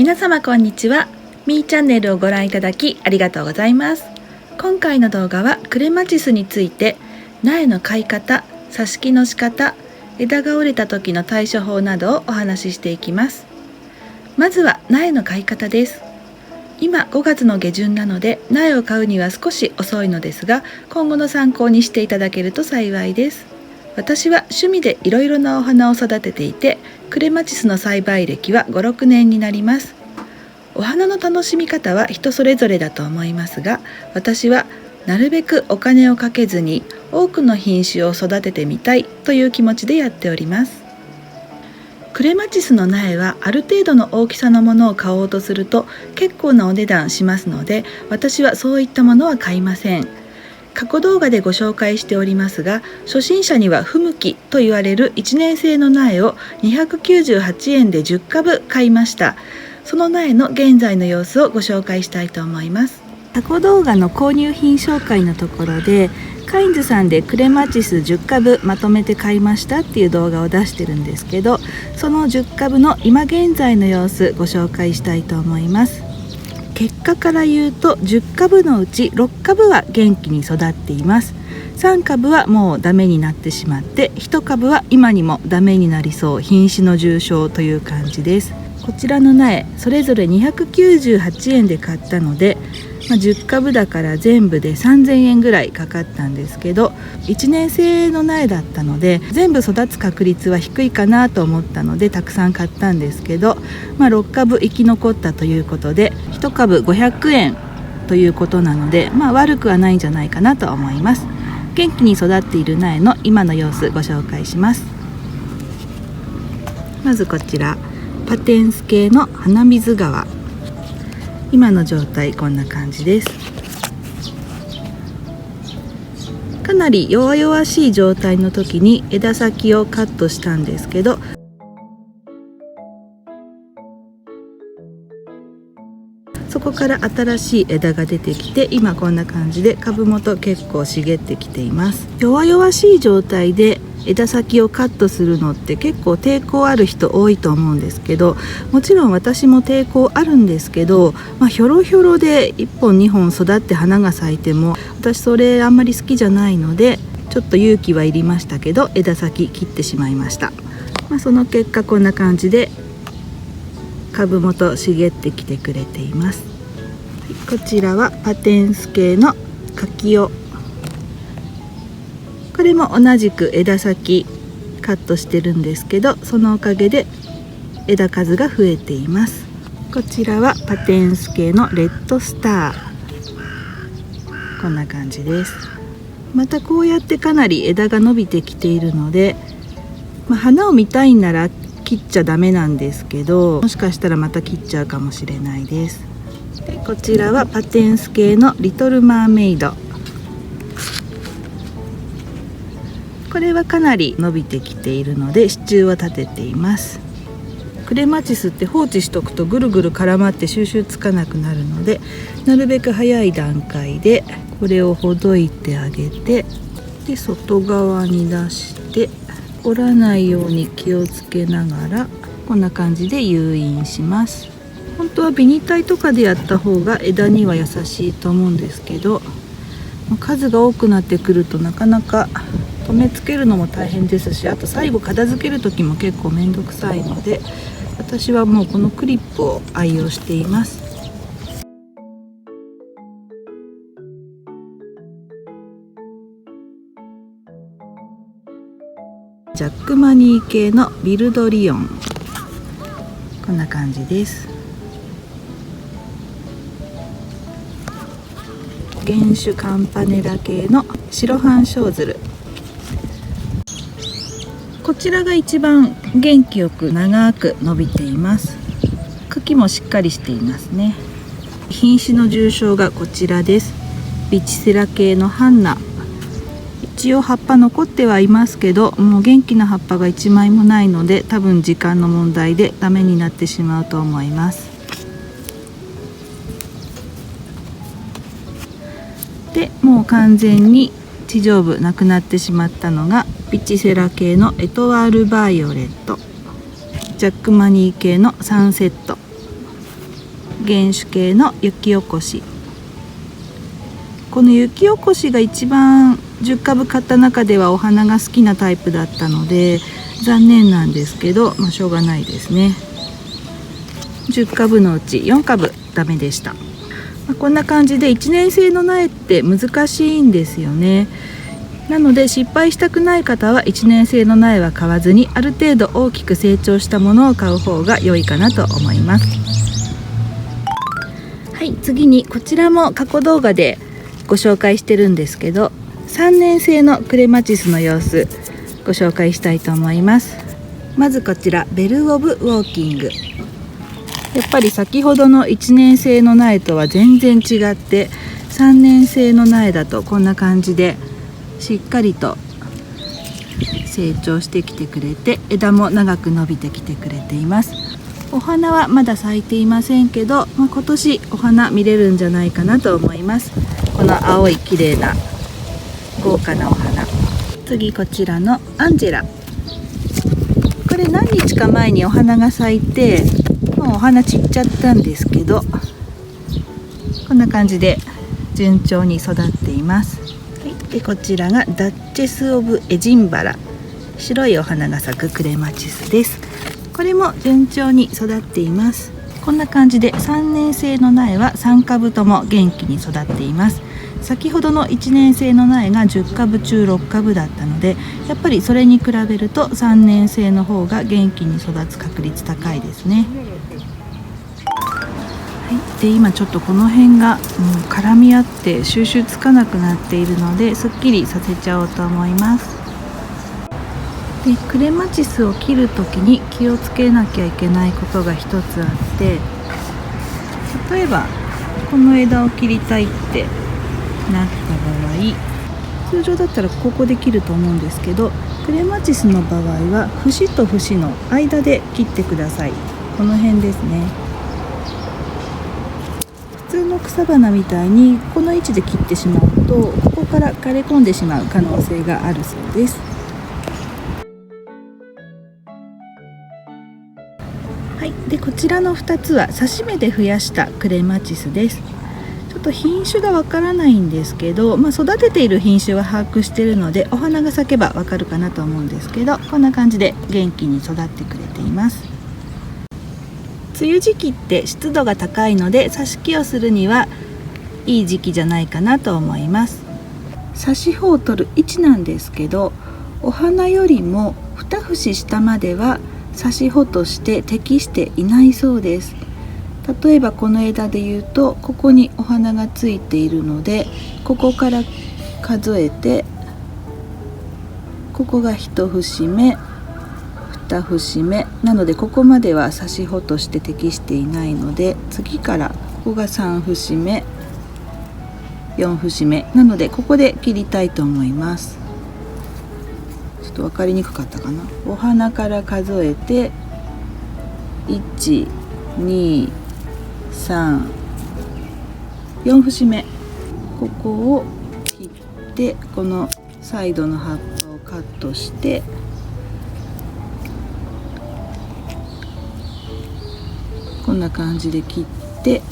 皆様こんにちは。みーチャンネルをご覧いただきありがとうございます。今回の動画はクレマチスについて、苗の買い方、挿し木の仕方、枝が折れた時の対処法などをお話ししていきます。まずは苗の買い方です。今5月の下旬なので苗を買うには少し遅いのですが、今後の参考にしていただけると幸いです。私は趣味でいろいろなお花を育てていて、クレマチスの栽培歴は5、6年になります。お花の楽しみ方は人それぞれだと思いますが、私はなるべくお金をかけずに多くの品種を育ててみたいという気持ちでやっております。クレマチスの苗はある程度の大きさのものを買おうとすると結構なお値段しますので、私はそういったものは買いません。過去動画でご紹介しておりますが、初心者には不向きと言われる1年生の苗を298円で10株買いました。その苗の現在の様子をご紹介したいと思います。過去動画の購入品紹介のところで、カインズさんでクレマチス10株まとめて買いましたっていう動画を出してるんですけど、その10株の今現在の様子ご紹介したいと思います。結果から言うと10株のうち6株は元気に育っています。3株はもうダメになってしまって、1株は今にもダメになりそう、品種の重傷という感じです。こちらの苗それぞれ298円で買ったので、10株だから全部で3000円ぐらいかかったんですけど、1年生の苗だったので全部育つ確率は低いかなと思ったのでたくさん買ったんですけど、6株生き残ったということで1株500円ということなので、悪くはないんじゃないかなと思います。元気に育っている苗の今の様子ご紹介します。まずこちらパテンス系の花水川、今の状態こんな感じです。かなり弱々しい状態の時に枝先をカットしたんですけど、そこから新しい枝が出てきて、今こんな感じで株元結構茂ってきています。弱々しい状態で枝先をカットするのって結構抵抗ある人多いと思うんですけど、もちろん私も抵抗あるんですけど、ひょろひょろで1本2本育って花が咲いても私それあんまり好きじゃないので、ちょっと勇気はいりましたけど枝先切ってしまいました。その結果こんな感じで株元茂ってきてくれています。こちらはパテンス系の柿を、これも同じく枝先カットしてるんですけど、そのおかげで枝数が増えています。こちらはパテンス系のレッドスター、こんな感じです。またこうやってかなり枝が伸びてきているので、花を見たいなら切っちゃダメなんですけど、もしかしたらまた切っちゃうかもしれないです。でこちらはパテンス系のリトルマーメイド、これはかなり伸びてきているので支柱を立てています。クレマチスって放置しとくとぐるぐる絡まって収集つかなくなるので、なるべく早い段階でこれをほどいてあげて、で外側に出して折らないように気をつけながらこんな感じで誘引します。本当はビニタイとかでやった方が枝には優しいと思うんですけど、数が多くなってくるとなかなか留めつけるのも大変ですし、あと最後片付ける時も結構めんどくさいので、私はもうこのクリップを愛用しています。ジャックマニー系のビルドリオン、こんな感じです。原種カンパネラ系の白斑小鶴、こちらが一番元気よく長く伸びています。茎もしっかりしていますね。品種の重傷がこちらです。ビチセラ系のハンナ、一応葉っぱ残ってはいますけど、もう元気な葉っぱが1枚もないので、多分時間の問題でダメになってしまうと思います。でもう完全に地上部なくなってしまったのがビチセラ系のエトワールバイオレット、ジャックマニー系のサンセット、原種系の雪おこし。この雪おこしが一番10株買った中ではお花が好きなタイプだったので残念なんですけど、しょうがないですね。10株のうち4株ダメでした。こんな感じで1年生の苗って難しいんですよね。なので失敗したくない方は1年生の苗は買わずに、ある程度大きく成長したものを買う方が良いかなと思います。はい、次にこちらも過去動画でご紹介してるんですけど、3年生のクレマチスの様子ご紹介したいと思います。まずこちらベルオブウォーキング。やっぱり先ほどの1年生の苗とは全然違って3年生の苗だとこんな感じでしっかりと成長してきてくれて、枝も長く伸びてきてくれています。お花はまだ咲いていませんけど、今年お花見れるんじゃないかなと思います。この青い綺麗な豪華なお花。次こちらのアンジェラ。これ何日か前にお花が咲いて、もうお花散っちゃったんですけど、こんな感じで順調に育っています。でこちらがダッチェス・オブ・エジンバラ。白いお花が咲くクレマチスです。これも順調に育っています。こんな感じで3年生の苗は3株とも元気に育っています。先ほどの1年生の苗が10株中6株だったので、やっぱりそれに比べると3年生の方が元気に育つ確率高いですね。で今ちょっとこの辺がもう絡み合って収集つかなくなっているので、すっきりさせちゃおうと思います。でクレマチスを切る時に気をつけなきゃいけないことが一つあって、例えばこの枝を切りたいってなった場合、通常だったらここで切ると思うんですけど、クレマチスの場合は節と節の間で切ってください。この辺ですね。普通の草花みたいにこの位置で切ってしまうと、ここから枯れ込んでしまう可能性があるそうです。でこちらの2つは挿し芽で増やしたクレマチスです。ちょっと品種がわからないんですけど、育てている品種は把握しているので、お花が咲けばわかるかなと思うんですけど、こんな感じで元気に育ってくれています。梅雨時期って湿度が高いので、挿し木をするにはいい時期じゃないかなと思います。挿し穂を取る位置なんですけど、お花よりも2節下までは挿し穂として適していないそうです。例えばこの枝でいうと、ここにお花がついているので、ここから数えて、ここが1節目2節目なので、ここまでは挿し穂として適していないので、次からここが3節目4節目なので、ここで切りたいと思います。ちょっと分かりにくかったかな。お花から数えて1、2、3、4節目、ここを切って、このサイドの葉っぱをカットして、こんな感じで切って、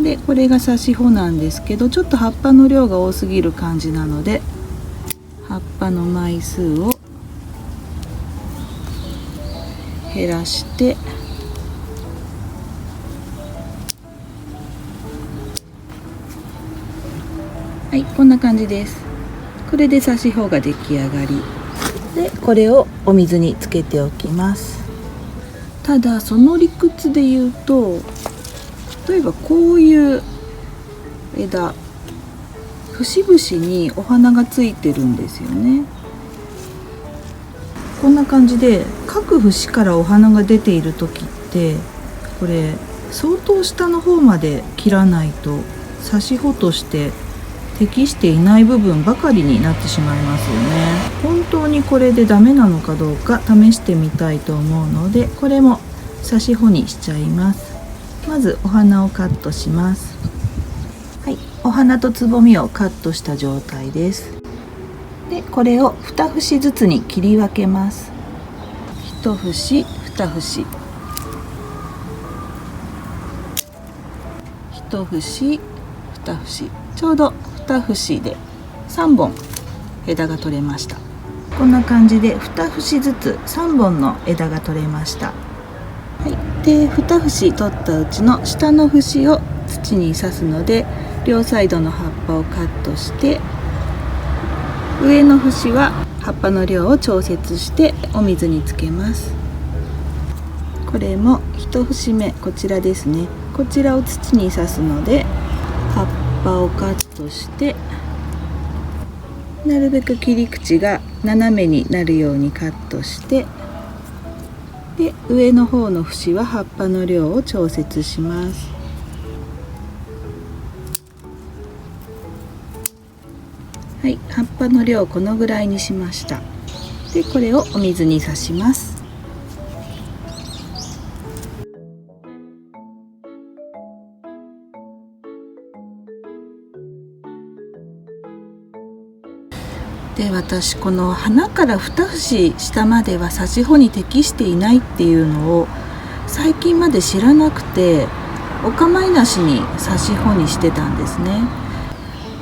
でこれが挿し穂なんですけど、ちょっと葉っぱの量が多すぎる感じなので、葉っぱの枚数を減らして、はい、こんな感じです。これで挿し穂が出来上がりで、これをお水につけておきます。ただその理屈で言うと、例えばこういう枝、節々にお花がついてるんですよね。こんな感じで各節からお花が出ている時って、これ相当下の方まで切らないと挿し穂として適していない部分ばかりになってしまいますよね。本当にこれでダメなのかどうか試してみたいと思うので、これも挿し穂にしちゃいます。まずお花をカットします。はい、お花とつぼみをカットした状態です。でこれを2節ずつに切り分けます。1節2節1節2節、ちょうど2節で3本枝が取れました。こんな感じで2節ずつ3本の枝が取れました。はい、で2節取ったうちの下の節を土に刺すので、両サイドの葉っぱをカットして、上の節は葉っぱの量を調節してお水につけます。これも1節目、こちらですね、こちらを土に刺すので葉っぱをカットして、なるべく切り口が斜めになるようにカットして、で上の方の節は葉っぱの量を調節します。はい、葉っぱの量このぐらいにしました。でこれをお水に刺します。で私この花から2節下までは刺し穂に適していないっていうのを最近まで知らなくて、お構いなしに刺し穂にしてたんですね。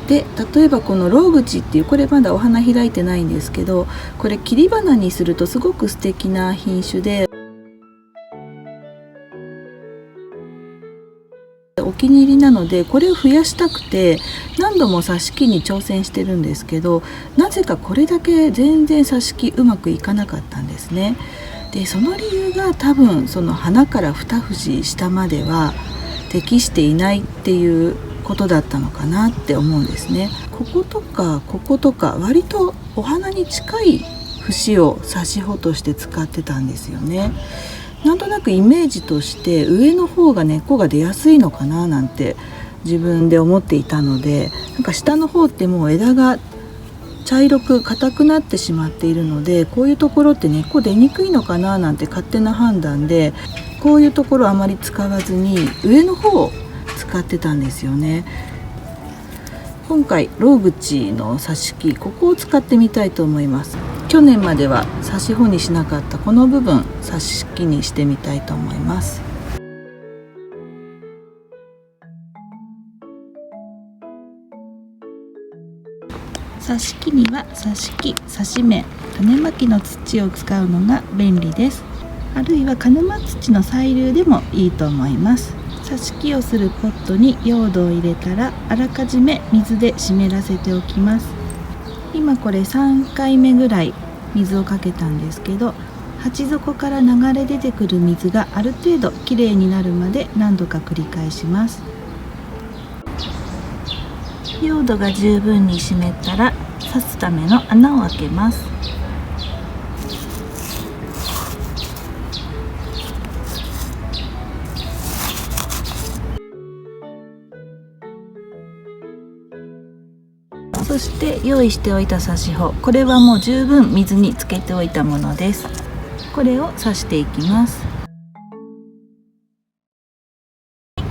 で例えばこのローグチっていう、これまだお花開いてないんですけど、これ切り花にするとすごく素敵な品種で、お気に入りなのでこれを増やしたくて何度も挿し木に挑戦してるんですけど、なぜかこれだけ全然挿し木うまくいかなかったんですね。でその理由が多分その花から2節下までは適していないっていうことだったのかなって思うんですね。こことかこことか割とお花に近い節を挿し穂として使ってたんですよね。なんとなくイメージとして上の方が根っこが出やすいのかななんて自分で思っていたので、なんか下の方ってもう枝が茶色く硬くなってしまっているので、こういうところって根っこ出にくいのかななんて勝手な判断で、こういうところあまり使わずに上の方を使ってたんですよね。今回ローグチの挿し木、ここを使ってみたいと思います。去年までは挿し穂にしなかったこの部分、挿し木にしてみたいと思います。挿し木には挿し木、挿し面、種まきの土を使うのが便利です。あるいは鹿沼土の細粒でもいいと思います。挿し木をするポットに用土を入れたら、あらかじめ水で湿らせておきます。今これ3回目ぐらい水をかけたんですけど、鉢底から流れ出てくる水がある程度きれいになるまで何度か繰り返します。用土が十分に湿ったら刺すための穴を開けます。そして用意しておいた挿し穂、これはもう十分水につけておいたものです。これを刺していきます。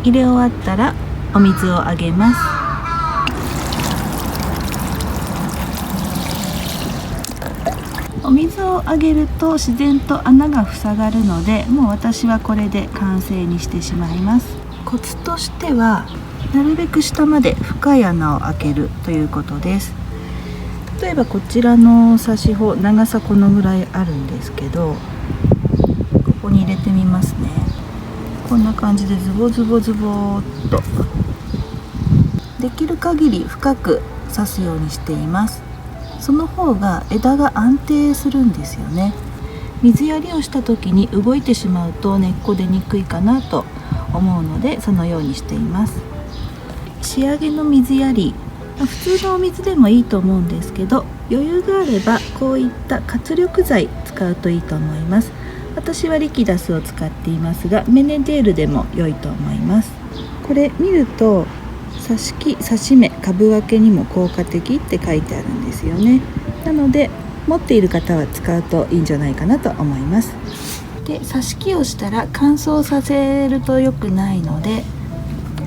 入れ終わったらお水をあげます。お水をあげると自然と穴が塞がるので、もう私はこれで完成にしてしまいます。コツとしてはなるべく下まで深い穴を開けるということです。例えばこちらの挿し穂、長さこのぐらいあるんですけど、ここに入れてみますね。こんな感じでズボズボズボーっと、できる限り深く刺すようにしています。その方が枝が安定するんですよね。水やりをした時に動いてしまうと根っこ出にくいかなと思うので、そのようにしています。仕上げの水やり、普通のお水でもいいと思うんですけど、余裕があればこういった活力剤使うといいと思います。私はリキダスを使っていますが、メネデールでも良いと思います。これ見ると挿し木、挿し目、株分けにも効果的って書いてあるんですよね。なので持っている方は使うといいんじゃないかなと思います。で挿し木をしたら乾燥させると良くないので、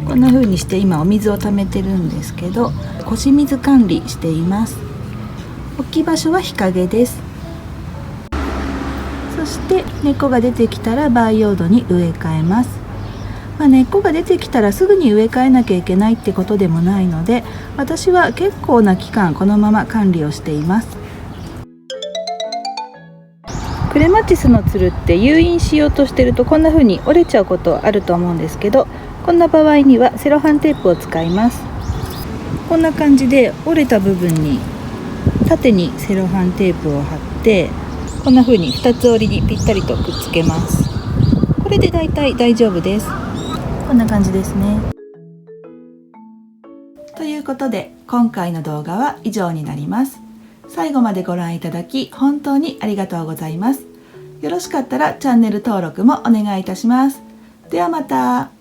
こんな風にして今お水を溜めてるんですけど、腰水管理しています。置き場所は日陰です。そして根っこが出てきたら培養土に植え替えます。根っこが出てきたらすぐに植え替えなきゃいけないってことでもないので、私は結構な期間このまま管理をしています。クレマチスのつるって誘引しようとしてるとこんな風に折れちゃうことあると思うんですけど、こんな場合にはセロハンテープを使います。こんな感じで折れた部分に縦にセロハンテープを貼って、こんな風に2つ折りにぴったりとくっつけます。これでだいたい大丈夫です。こんな感じですね。ということで今回の動画は以上になります。最後までご覧いただき本当にありがとうございます。よろしかったらチャンネル登録もお願いいたします。ではまた。